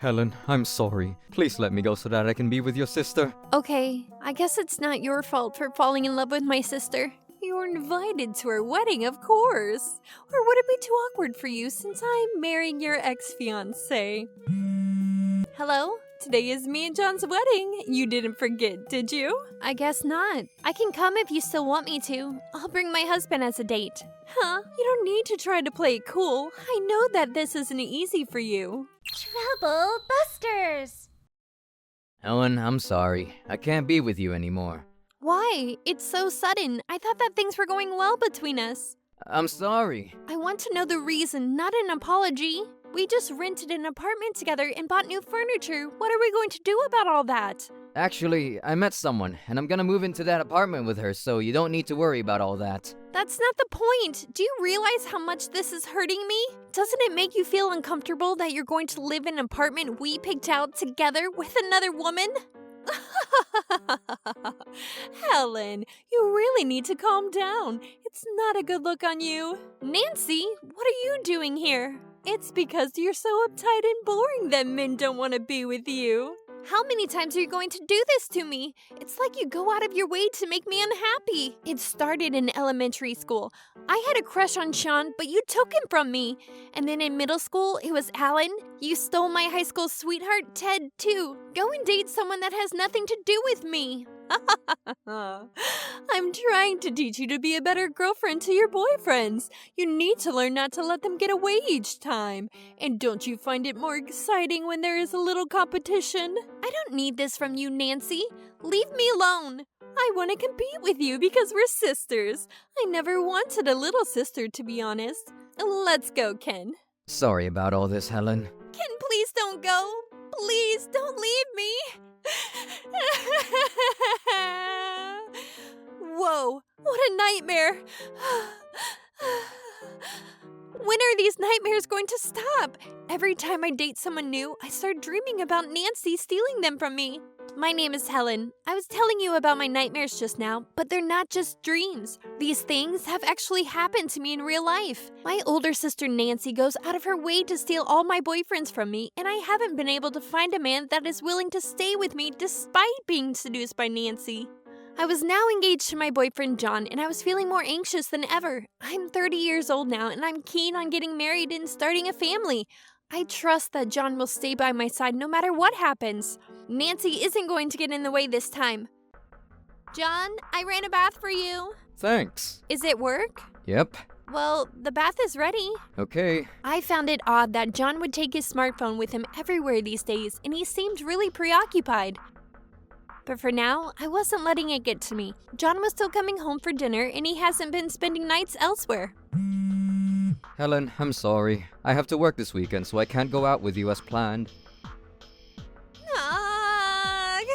Helen, I'm sorry. Please let me go so that I can be with your sister. Okay, I guess it's not your fault for falling in love with my sister. You were invited to our wedding, of course. Or would it be too awkward for you since I'm marrying your ex-fiancé? Hello? Today is me and John's wedding. You didn't forget, did you? I guess not. I can come if you still want me to. I'll bring my husband as a date. Huh? You don't need to try to play it cool. I know that this isn't easy for you. Trouble Busters! Helen, I'm sorry. I can't be with you anymore. Why? It's so sudden. I thought that things were going well between us. I'm sorry. I want to know the reason, not an apology. We just rented an apartment together and bought new furniture. What are we going to do about all that? Actually, I met someone, and I'm gonna move into that apartment with her, so you don't need to worry about all that. That's not the point. Do you realize how much this is hurting me? Doesn't it make you feel uncomfortable that you're going to live in an apartment we picked out together with another woman? Helen, you really need to calm down. It's not a good look on you. Nancy, what are you doing here? It's because you're so uptight and boring that men don't want to be with you. How many times are you going to do this to me? It's like you go out of your way to make me unhappy. It started in elementary school. I had a crush on Sean, but you took him from me. And then in middle school, it was Alan. You stole my high school sweetheart, Ted, too. Go and date someone that has nothing to do with me. I'm trying to teach you to be a better girlfriend to your boyfriends. You need to learn not to let them get away each time. And don't you find it more exciting when there is a little competition? I don't need this from you, Nancy. Leave me alone. I want to compete with you because we're sisters. I never wanted a little sister, to be honest. Let's go, Ken. Sorry about all this, Helen. Ken, please don't go. Please don't leave me. Whoa, what a nightmare. When are these nightmares going to stop? Every time I date someone new, I start dreaming about Nancy stealing them from me. My name is Helen. I was telling you about my nightmares just now, but they're not just dreams. These things have actually happened to me in real life. My older sister Nancy goes out of her way to steal all my boyfriends from me, and I haven't been able to find a man that is willing to stay with me despite being seduced by Nancy. I was now engaged to my boyfriend John, and I was feeling more anxious than ever. I'm 30 years old now, and I'm keen on getting married and starting a family. I trust that John will stay by my side no matter what happens. Nancy isn't going to get in the way this time. John, I ran a bath for you. Thanks. Is it work? Yep. Well, the bath is ready. Okay. I found it odd that John would take his smartphone with him everywhere these days, and he seemed really preoccupied. But for now, I wasn't letting it get to me. John was still coming home for dinner, and he hasn't been spending nights elsewhere. Helen, I'm sorry. I have to work this weekend, so I can't go out with you as planned. Ugh.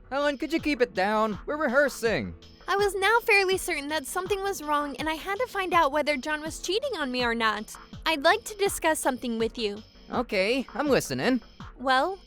Helen, could you keep it down? We're rehearsing. I was now fairly certain that something was wrong, and I had to find out whether John was cheating on me or not. I'd like to discuss something with you. Okay, I'm listening. Well,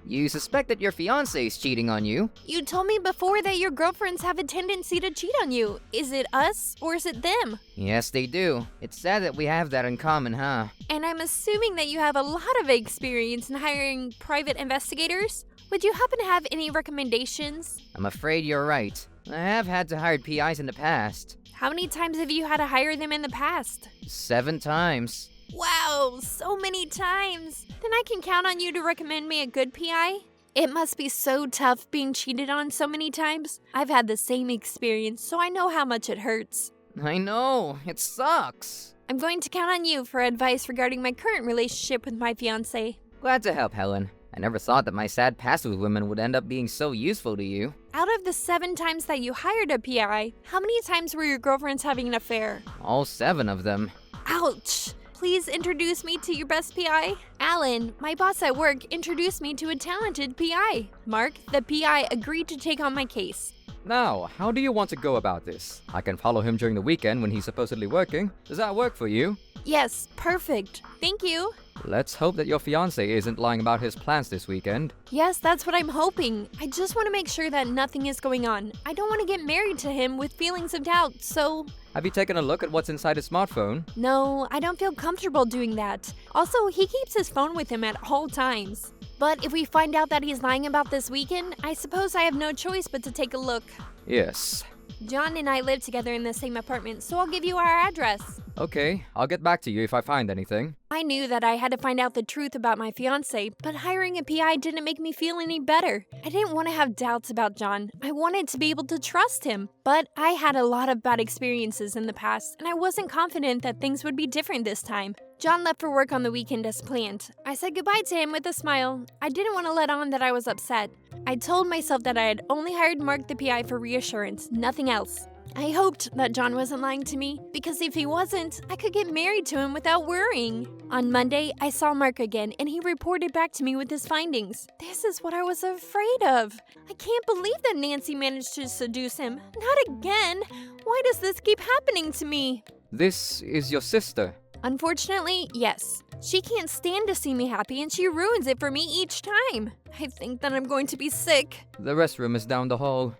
You suspect that your fiancé is cheating on you. you told me before that your girlfriends have a tendency to cheat on you. Is it us, or is it them? Yes, they do. It's sad that we have that in common, huh? And I'm assuming that you have a lot of experience in hiring private investigators. Would you happen to have any recommendations? I'm afraid you're right. I have had to hire PIs in the past. How many times have you had to hire them in the past? 7 times. Wow, so many times. Then I can count on you to recommend me a good PI? It must be so tough being cheated on so many times. I've had the same experience, so I know how much it hurts. I know, it sucks. I'm going to count on you for advice regarding my current relationship with my fiancé. Glad to help, Helen. I never thought that my sad past with women would end up being so useful to you. Out of the 7 times that you hired a PI, how many times were your girlfriends having an affair? All 7 of them. Ouch! Please introduce me to your best PI. Alan, my boss at work, introduced me to a talented PI. Mark, the PI, agreed to take on my case. Now, how do you want to go about this? I can follow him during the weekend when he's supposedly working. Does that work for you? Yes, perfect. Thank you. Let's hope that your fiancé isn't lying about his plans this weekend. Yes, that's what I'm hoping. I just want to make sure that nothing is going on. I don't want to get married to him with feelings of doubt, so... Have you taken a look at what's inside his smartphone? No, I don't feel comfortable doing that. Also, he keeps his phone with him at all times. But if we find out that he's lying about this weekend, I suppose I have no choice but to take a look. Yes. John and I live together in the same apartment, so I'll give you our address. Okay, I'll get back to you if I find anything. I knew that I had to find out the truth about my fiancé, but hiring a PI didn't make me feel any better. I didn't want to have doubts about John. I wanted to be able to trust him. But I had a lot of bad experiences in the past, and I wasn't confident that things would be different this time. John left for work on the weekend as planned. I said goodbye to him with a smile. I didn't want to let on that I was upset. I told myself that I had only hired Mark the PI for reassurance, nothing else. I hoped that John wasn't lying to me, because if he wasn't, I could get married to him without worrying. On Monday, I saw Mark again, and he reported back to me with his findings. This is what I was afraid of. I can't believe that Nancy managed to seduce him. Not again. Why does this keep happening to me? This is your sister. Unfortunately, yes. She can't stand to see me happy, and she ruins it for me each time. I think that I'm going to be sick. The restroom is down the hall.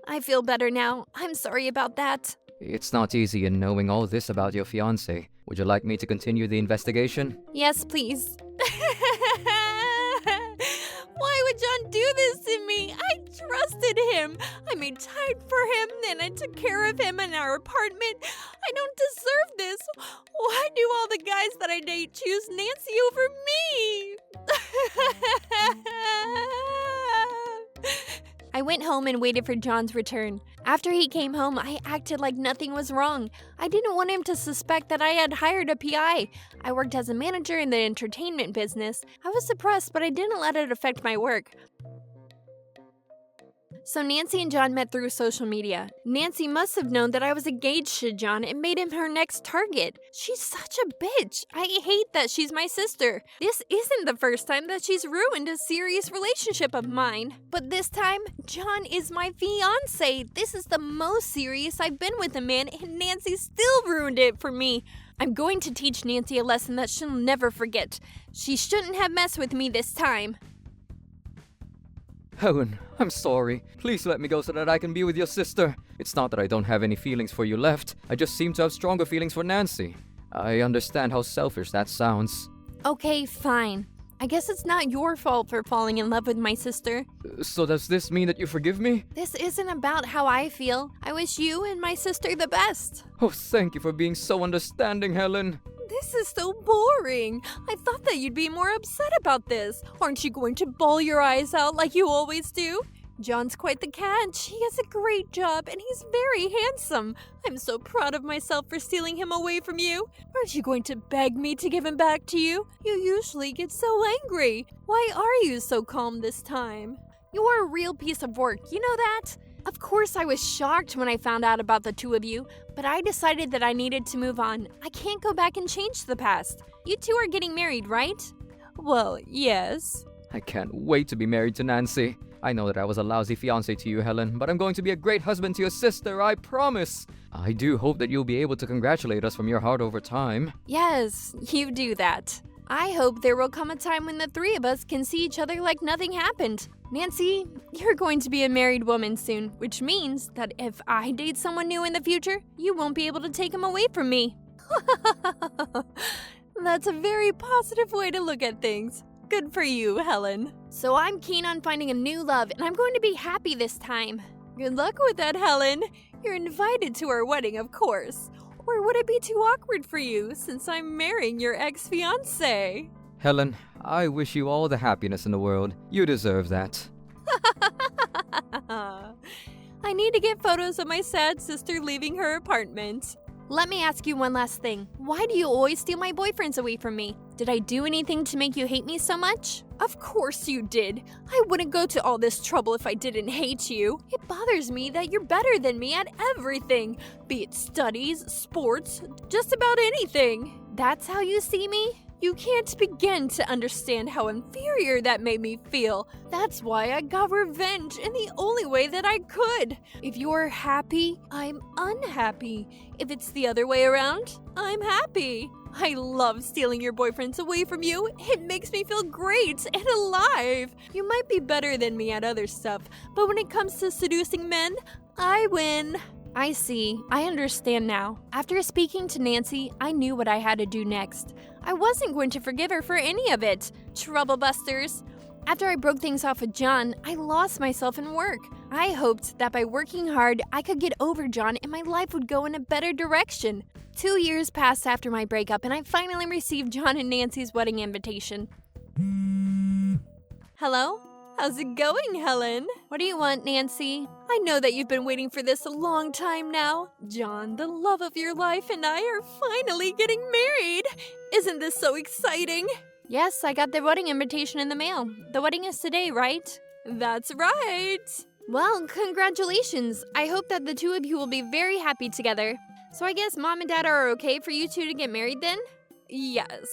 I feel better now. I'm sorry about that. It's not easy in knowing all this about your fiancé. Would you like me to continue the investigation? Yes, please. Why would John do this to me? I trusted him. I made time for him, and I took care of him in our apartment. I don't deserve this. Why do all the guys that I date choose Nancy over me? I went home and waited for John's return. After he came home, I acted like nothing was wrong. I didn't want him to suspect that I had hired a PI. I worked as a manager in the entertainment business. I was depressed, but I didn't let it affect my work. So Nancy and John met through social media. Nancy must have known that I was engaged to John and made him her next target. She's such a bitch. I hate that she's my sister. This isn't the first time that she's ruined a serious relationship of mine. But this time, John is my fiancé. This is the most serious I've been with a man, and Nancy still ruined it for me. I'm going to teach Nancy a lesson that she'll never forget. She shouldn't have messed with me this time. Helen, I'm sorry. Please let me go so that I can be with your sister. It's not that I don't have any feelings for you left. I just seem to have stronger feelings for Nancy. I understand how selfish that sounds. Okay, fine. I guess it's not your fault for falling in love with my sister. So does this mean that you forgive me? This isn't about how I feel. I wish you and my sister the best. Oh, thank you for being so understanding, Helen. This is so boring. I thought that you'd be more upset about this. Aren't you going to bawl your eyes out like you always do? John's quite the catch. He has a great job and he's very handsome. I'm so proud of myself for stealing him away from you. Aren't you going to beg me to give him back to you? You usually get so angry. Why are you so calm this time? You're a real piece of work, you know that? Of course I was shocked when I found out about the two of you, but I decided that I needed to move on. I can't go back and change the past. You two are getting married, right? Well, yes. I can't wait to be married to Nancy. I know that I was a lousy fiancé to you, Helen, but I'm going to be a great husband to your sister, I promise. I do hope that you'll be able to congratulate us from your heart over time. Yes, you do that. I hope there will come a time when the three of us can see each other like nothing happened. Nancy, you're going to be a married woman soon, which means that if I date someone new in the future, you won't be able to take him away from me. That's a very positive way to look at things. Good for you, Helen. So I'm keen on finding a new love, and I'm going to be happy this time. Good luck with that, Helen. You're invited to our wedding, of course. Or would it be too awkward for you, since I'm marrying your ex-fiancé? Helen, I wish you all the happiness in the world. You deserve that. I need to get photos of my sad sister leaving her apartment. Let me ask you one last thing. Why do you always steal my boyfriends away from me? Did I do anything to make you hate me so much? Of course you did. I wouldn't go to all this trouble if I didn't hate you. It bothers me that you're better than me at everything. Be it studies, sports, just about anything. That's how you see me? You can't begin to understand how inferior that made me feel. That's why I got revenge in the only way that I could. If you're happy, I'm unhappy. If it's the other way around, I'm happy. I love stealing your boyfriends away from you. It makes me feel great and alive. You might be better than me at other stuff, but when it comes to seducing men, I win. I see. I understand now. After speaking to Nancy, I knew what I had to do next. I wasn't going to forgive her for any of it. Troublebusters. After I broke things off with John, I lost myself in work. I hoped that by working hard, I could get over John and my life would go in a better direction. 2 years passed after my breakup and I finally received John and Nancy's wedding invitation. Hello? How's it going, Helen? What do you want, Nancy? I know that you've been waiting for this a long time now. John, the love of your life, and I are finally getting married. Isn't this so exciting? Yes, I got the wedding invitation in the mail. The wedding is today, right? That's right. Well, congratulations. I hope that the two of you will be very happy together. So I guess Mom and Dad are okay for you two to get married then? Yes.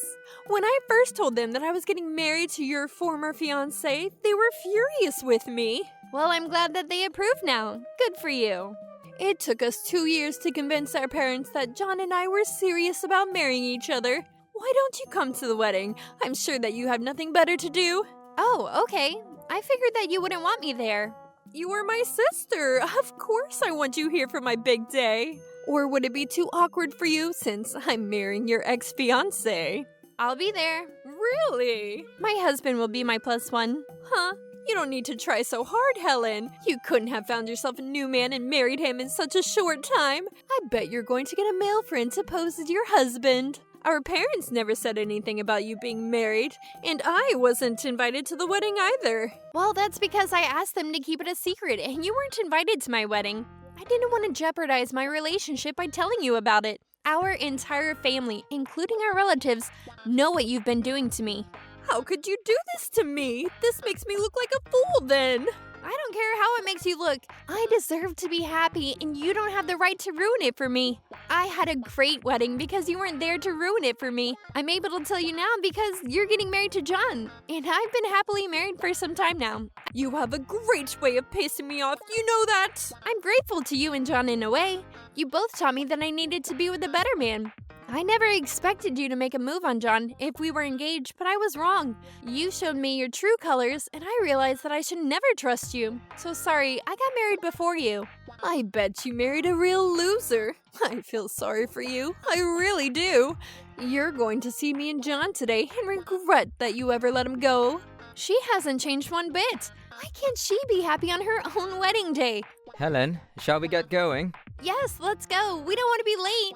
When I first told them that I was getting married to your former fiancé, they were furious with me. Well, I'm glad that they approve now. Good for you. It took us 2 years to convince our parents that John and I were serious about marrying each other. Why don't you come to the wedding? I'm sure that you have nothing better to do. Oh, okay. I figured that you wouldn't want me there. You are my sister. Of course I want you here for my big day. Or would it be too awkward for you since I'm marrying your ex-fiancé? I'll be there. Really? My husband will be my plus one. Huh? You don't need to try so hard, Helen. You couldn't have found yourself a new man and married him in such a short time. I bet you're going to get a male friend to pose as your husband. Our parents never said anything about you being married, and I wasn't invited to the wedding either. Well, that's because I asked them to keep it a secret, and you weren't invited to my wedding. I didn't want to jeopardize my relationship by telling you about it. Our entire family, including our relatives, know what you've been doing to me. How could you do this to me? This makes me look like a fool then. I don't care how it makes you look. I deserve to be happy, and you don't have the right to ruin it for me. I had a great wedding because you weren't there to ruin it for me. I'm able to tell you now because you're getting married to John, and I've been happily married for some time now. You have a great way of pissing me off, you know that. I'm grateful to you and John in a way. You both taught me that I needed to be with a better man. I never expected you to make a move on John if we were engaged, but I was wrong. You showed me your true colors, and I realized that I should never trust you. So sorry, I got married before you. I bet you married a real loser. I feel sorry for you. I really do. You're going to see me and John today and regret that you ever let him go. She hasn't changed one bit. Why can't she be happy on her own wedding day? Helen, shall we get going? Yes, let's go. We don't want to be late.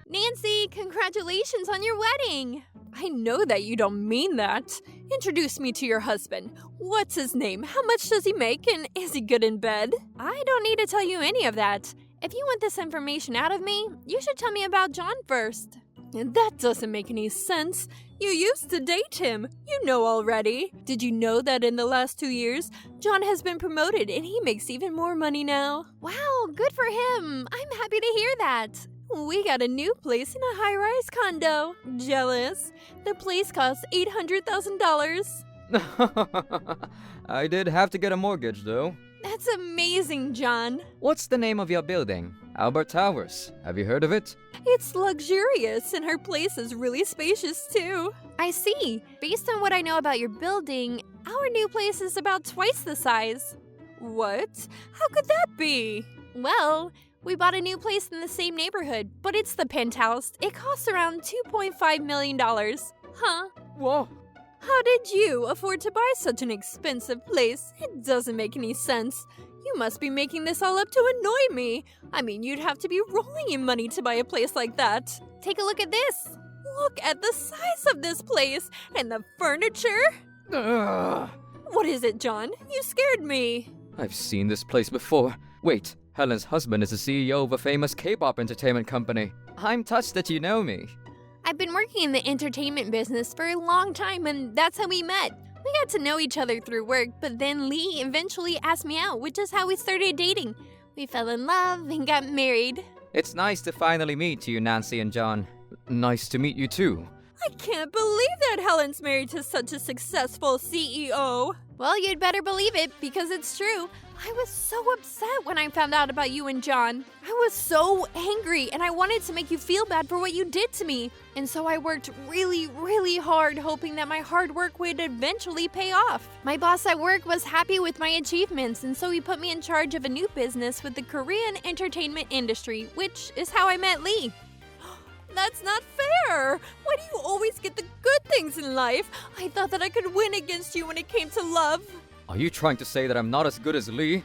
Nancy, congratulations on your wedding! I know that you don't mean that. Introduce me to your husband. What's his name? How much does he make? And is he good in bed? I don't need to tell you any of that. If you want this information out of me, you should tell me about John first. That doesn't make any sense. You used to date him. You know already. Did you know that in the last 2 years, John has been promoted and he makes even more money now? Wow, good for him. I'm happy to hear that. We got a new place in a high-rise condo. Jealous. The place costs $800,000. I did have to get a mortgage, though. That's amazing, John. What's the name of your building? Albert Towers. Have you heard of it? It's luxurious, and her place is really spacious, too. I see. Based on what I know about your building, our new place is about twice the size. What? How could that be? Well, we bought a new place in the same neighborhood, but it's the penthouse. It costs around $2.5 million. Huh? Whoa. How did you afford to buy such an expensive place? It doesn't make any sense. You must be making this all up to annoy me. I mean, you'd have to be rolling in money to buy a place like that. Take a look at this. Look at the size of this place and the furniture. Ugh. What is it, John? You scared me. I've seen this place before. Wait, Helen's husband is the CEO of a famous K-pop entertainment company. I'm touched that you know me. I've been working in the entertainment business for a long time, and that's how we met. We got to know each other through work, but then Lee eventually asked me out, which is how we started dating. We fell in love and got married. It's nice to finally meet you, Nancy and John. Nice to meet you too. I can't believe that Helen's married to such a successful CEO. Well, you'd better believe it, because it's true. I was so upset when I found out about you and John. I was so angry, and I wanted to make you feel bad for what you did to me. And so I worked really, really hard, hoping that my hard work would eventually pay off. My boss at work was happy with my achievements, and so he put me in charge of a new business with the Korean entertainment industry, which is how I met Lee. That's not fair! Why do you always get the good things in life? I thought that I could win against you when it came to love. Are you trying to say that I'm not as good as Lee?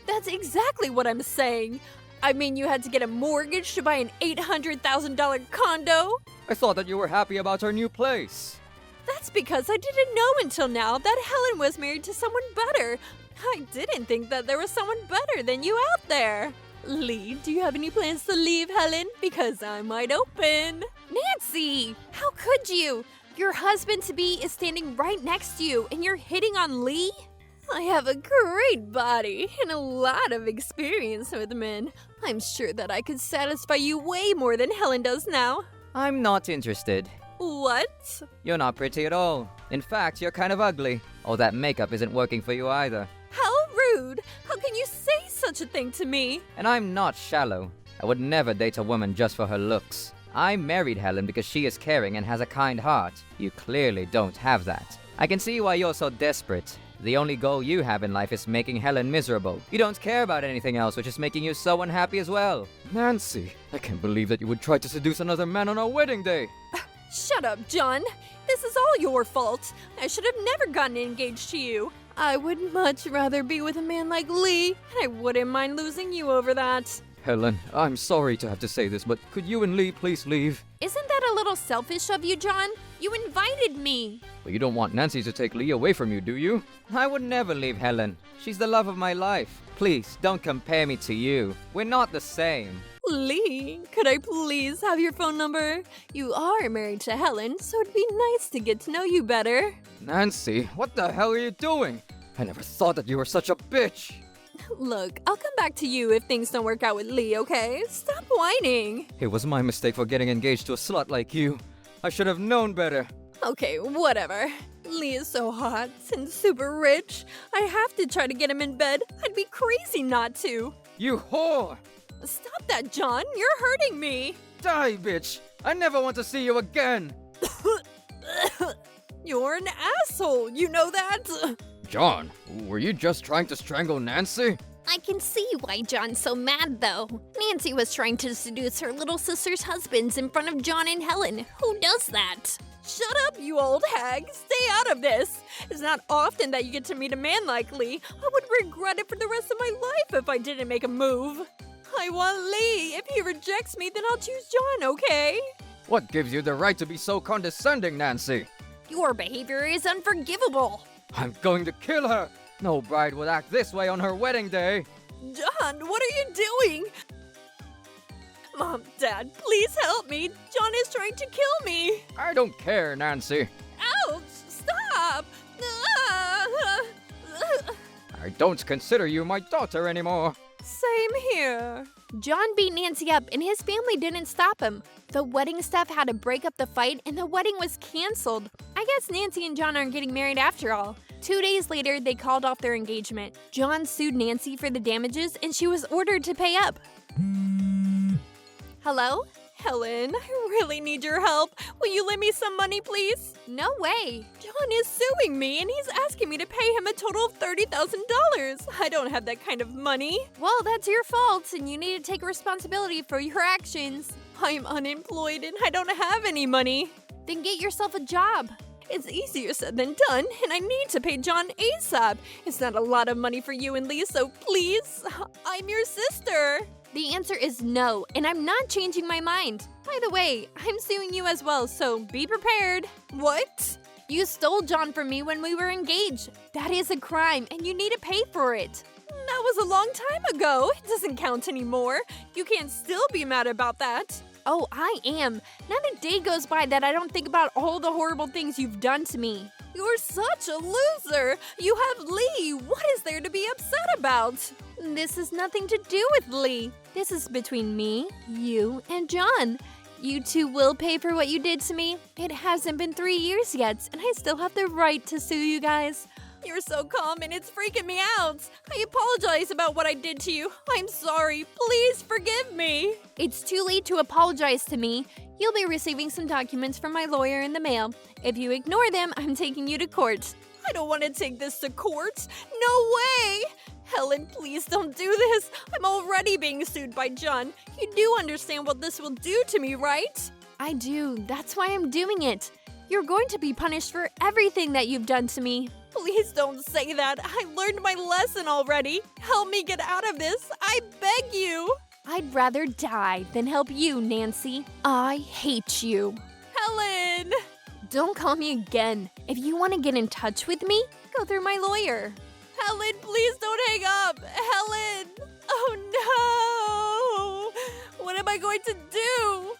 That's exactly what I'm saying. I mean, you had to get a mortgage to buy an $800,000 condo? I thought that you were happy about our new place. That's because I didn't know until now that Helen was married to someone better. I didn't think that there was someone better than you out there. Lee, do you have any plans to leave, Helen? Because I'm wide open. Nancy, how could you? Your husband-to-be is standing right next to you, and you're hitting on Lee? I have a great body and a lot of experience with men. I'm sure that I could satisfy you way more than Helen does now. I'm not interested. What? You're not pretty at all. In fact, you're kind of ugly. All that makeup isn't working for you either. How rude! How can you say such a thing to me? And I'm not shallow. I would never date a woman just for her looks. I married Helen because she is caring and has a kind heart. You clearly don't have that. I can see why you're so desperate. The only goal you have in life is making Helen miserable. You don't care about anything else, which is making you so unhappy as well. Nancy, I can't believe that you would try to seduce another man on our wedding day. Shut up, John. This is all your fault. I should have never gotten engaged to you. I would much rather be with a man like Lee, and I wouldn't mind losing you over that. Helen, I'm sorry to have to say this, but could you and Lee please leave? Isn't that a little selfish of you, John? You invited me. But you don't want Nancy to take Lee away from you, do you? I would never leave Helen. She's the love of my life. Please, don't compare me to you. We're not the same. Lee, could I please have your phone number? You are married to Helen, so it'd be nice to get to know you better. Nancy, what the hell are you doing? I never thought that you were such a bitch. Look, I'll come back to you if things don't work out with Lee, okay? Stop whining. It was my mistake for getting engaged to a slut like you. I should have known better. Okay, whatever. Lee is so hot and super rich. I have to try to get him in bed. I'd be crazy not to. You whore! Stop that, John. You're hurting me. Die, bitch! I never want to see you again! You're an asshole. You know that? John, were you just trying to strangle Nancy? I can see why John's so mad, though. Nancy was trying to seduce her little sister's husbands in front of John and Helen. Who does that? Shut up, you old hag. Stay out of this. It's not often that you get to meet a man like Lee. I would regret it for the rest of my life if I didn't make a move. I want Lee. If he rejects me, then I'll choose John, okay? What gives you the right to be so condescending, Nancy? Your behavior is unforgivable. I'm going to kill her! No bride would act this way on her wedding day! John, what are you doing? Mom, Dad, please help me. John is trying to kill me. I don't care, Nancy. Ouch! Stop! I don't consider you my daughter anymore. Same here. John beat Nancy up and his family didn't stop him. The wedding staff had to break up the fight and the wedding was canceled. I guess Nancy and John aren't getting married after all. 2 days later, they called off their engagement. John sued Nancy for the damages and she was ordered to pay up. Hello? Helen, I really need your help. Will you lend me some money, please? No way. John is suing me and he's asking me to pay him a total of $30,000. I don't have that kind of money. Well, that's your fault and you need to take responsibility for your actions. I'm unemployed and I don't have any money. Then get yourself a job. It's easier said than done, and I need to pay John ASAP. It's not a lot of money for you and Lee, so please, I'm your sister. The answer is no, and I'm not changing my mind. By the way, I'm suing you as well, so be prepared. What? You stole John from me when we were engaged. That is a crime, and you need to pay for it. That was a long time ago. It doesn't count anymore. You can't still be mad about that. Oh, I am. Not a day goes by that I don't think about all the horrible things you've done to me. You're such a loser. You have Lee. What is there to be upset about? This has nothing to do with Lee. This is between me, you, and John. You two will pay for what you did to me. It hasn't been 3 years yet, and I still have the right to sue you guys. You're so calm and it's freaking me out. I apologize about what I did to you. I'm sorry. Please forgive me. It's too late to apologize to me. You'll be receiving some documents from my lawyer in the mail. If you ignore them, I'm taking you to court. I don't want to take this to court. No way! Helen, please don't do this. I'm already being sued by John. You do understand what this will do to me, right? I do. That's why I'm doing it. You're going to be punished for everything that you've done to me. Please don't say that. I learned my lesson already. Help me get out of this. I beg you. I'd rather die than help you, Nancy. I hate you. Helen! Don't call me again. If you want to get in touch with me, go through my lawyer. Helen, please don't hang up. Helen! Oh no! What am I going to do?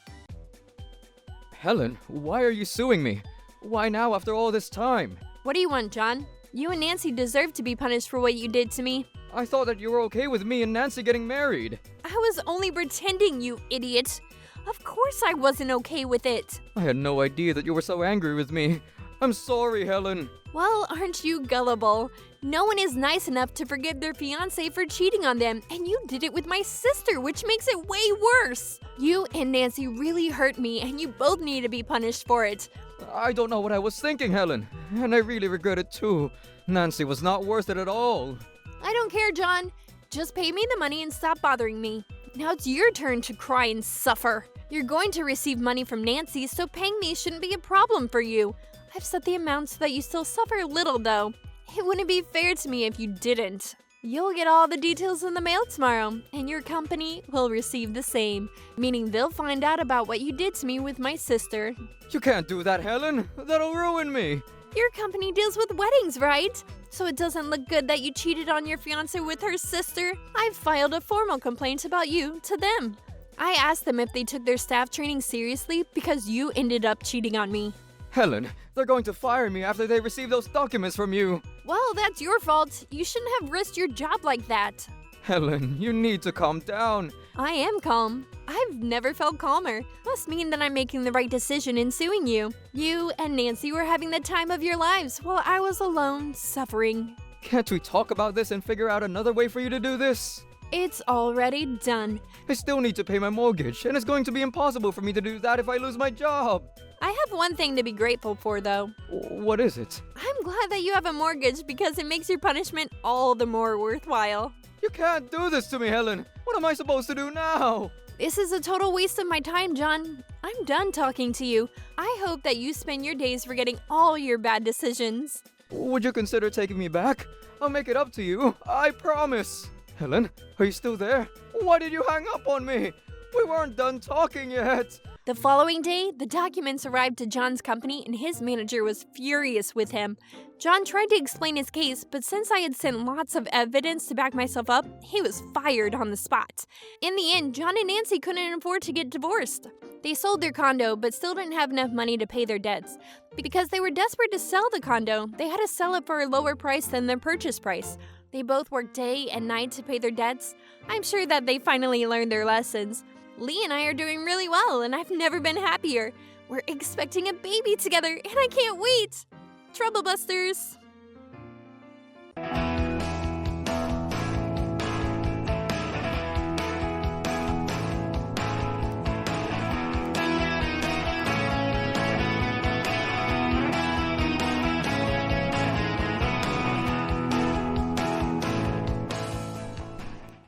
Helen, why are you suing me? Why now after all this time? What do you want, John? You and Nancy deserve to be punished for what you did to me. I thought that you were okay with me and Nancy getting married. I was only pretending, you idiot. Of course I wasn't okay with it. I had no idea that you were so angry with me. I'm sorry, Helen. Well, aren't you gullible? No one is nice enough to forgive their fiancé for cheating on them, and you did it with my sister, which makes it way worse. You and Nancy really hurt me, and you both need to be punished for it. I don't know what I was thinking, Helen, and I really regret it too. Nancy was not worth it at all. I don't care, John. Just pay me the money and stop bothering me. Now it's your turn to cry and suffer. You're going to receive money from Nancy, so paying me shouldn't be a problem for you. I've set the amount so that you still suffer a little, though. It wouldn't be fair to me if you didn't. You'll get all the details in the mail tomorrow, and your company will receive the same, meaning they'll find out about what you did to me with my sister. You can't do that, Helen. That'll ruin me. Your company deals with weddings, right? So it doesn't look good that you cheated on your fiancé with her sister. I've filed a formal complaint about you to them. I asked them if they took their staff training seriously because you ended up cheating on me. Helen, they're going to fire me after they receive those documents from you. Well, that's your fault. You shouldn't have risked your job like that. Helen, you need to calm down. I am calm. I've never felt calmer. Must mean that I'm making the right decision in suing you. You and Nancy were having the time of your lives while I was alone, suffering. Can't we talk about this and figure out another way for you to do this? It's already done. I still need to pay my mortgage, and it's going to be impossible for me to do that if I lose my job. I have one thing to be grateful for, though. What is it? I'm glad that you have a mortgage because it makes your punishment all the more worthwhile. You can't do this to me, Helen. What am I supposed to do now? This is a total waste of my time, John. I'm done talking to you. I hope that you spend your days forgetting all your bad decisions. Would you consider taking me back? I'll make it up to you. I promise. Helen, are you still there? Why did you hang up on me? We weren't done talking yet. The following day, the documents arrived to John's company and his manager was furious with him. John tried to explain his case, but since I had sent lots of evidence to back myself up, he was fired on the spot. In the end, John and Nancy couldn't afford to get divorced. They sold their condo, but still didn't have enough money to pay their debts. Because they were desperate to sell the condo, they had to sell it for a lower price than their purchase price. They both worked day and night to pay their debts. I'm sure that they finally learned their lessons. Lee and I are doing really well, and I've never been happier. We're expecting a baby together, and I can't wait! Trouble Busters!